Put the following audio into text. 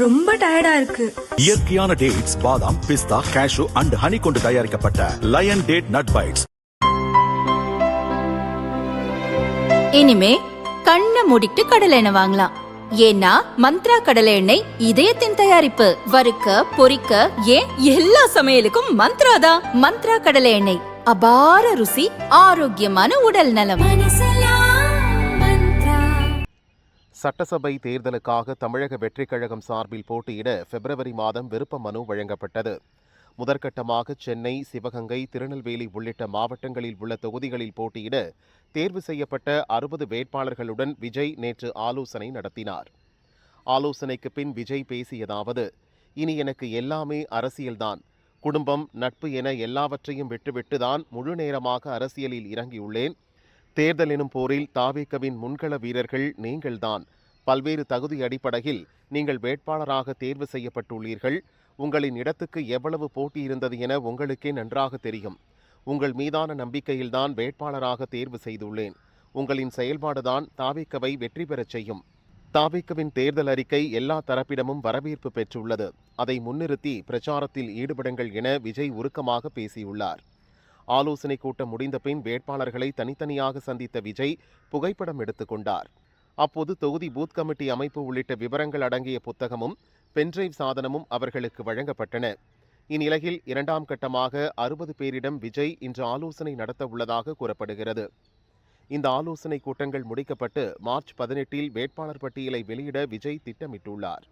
ரொம்ப டயர்டா இருக்கு. இயற்கையான டேட்ஸ், பாதாம், பிஸ்தா, கேஷு அண்ட் ஹனி கொண்டு தயாரிக்கப்பட்ட லயன் டேட் நட் பைட்ஸ். இனிமே கண்ணை மூடிட்டு கடலை எண்ணெய் வாங்கலாம். ஏன்னா மந்த்ரா கடலை எண்ணெய் இதயத்தின் தயாரிப்பு. வறுக்க, பொரிக்க, ஏன் எல்லா சமையலுக்கும் மந்த்ரா தான். மந்த்ரா கடலை எண்ணெய், அபார ருசி, ஆரோக்கியமான உடல் நலம். சட்டசபை தேர்தலுக்காக தமிழக வெற்றிக் கழகம் சார்பில் போட்டியிட பிப்ரவரி மாதம் விருப்ப மனு வழங்கப்பட்டது. முதற்கட்டமாக சென்னை, சிவகங்கை, திருநெல்வேலி உள்ளிட்ட மாவட்டங்களில் உள்ள தொகுதிகளில் போட்டியிட தேர்வு செய்யப்பட்ட 60 வேட்பாளர்களுடன் விஜய் நேற்று ஆலோசனை நடத்தினார். ஆலோசனைக்கு பின் விஜய் பேசியதாவது: இனி எனக்கு எல்லாமே அரசியல்தான். குடும்பம், நட்பு என எல்லாவற்றையும் விட்டுவிட்டுதான் முழு நேரமாக அரசியலில் இறங்கியுள்ளேன். தேர்தல் எனும் போரில் தாவேகவின் முன்கள வீரர்கள் நீங்கள்தான். பல்வேறு தகுதி அடிப்படையில் நீங்கள் வேட்பாளராக தேர்வு செய்யப்பட்டுள்ளீர்கள். உங்களின் இடத்துக்கு எவ்வளவு போட்டி இருந்தது என உங்களுக்கே நன்றாக தெரியும். உங்கள் மீதான நம்பிக்கையில்தான் வேட்பாளராக தேர்வு செய்துள்ளேன். உங்களின் செயல்பாடுதான் தாவேகவை வெற்றி பெறச் செய்யும். தாவேகவின் தேர்தல் அறிக்கை எல்லா தரப்பிடமும் வரவேற்பு பெற்றுள்ளது. அதை முன்னிறுத்தி பிரச்சாரத்தில் ஈடுபடுங்கள் என விஜய் உருக்கமாக பேசியுள்ளார். ஆலோசனை கூட்டம் முடிந்த பின் வேட்பாளர்களை தனித்தனியாக சந்தித்த விஜய் புகைப்படம் எடுத்துக்கொண்டார். அப்போது தொகுதி பூத் கமிட்டி அமைப்பு உள்ளிட்ட விவரங்கள் அடங்கிய புத்தகமும் பென்டிரைவ் சாதனமும் அவர்களுக்கு வழங்கப்பட்டன. இந்நிலையில் 2ஆம் கட்டமாக 60 பேரிடம் விஜய் இன்று ஆலோசனை நடத்த உள்ளதாக கூறப்படுகிறது. இந்த ஆலோசனை கூட்டங்கள் முடிக்கப்பட்டு மார்ச் 18 வேட்பாளர் பட்டியலை வெளியிட விஜய் திட்டமிட்டுள்ளார்.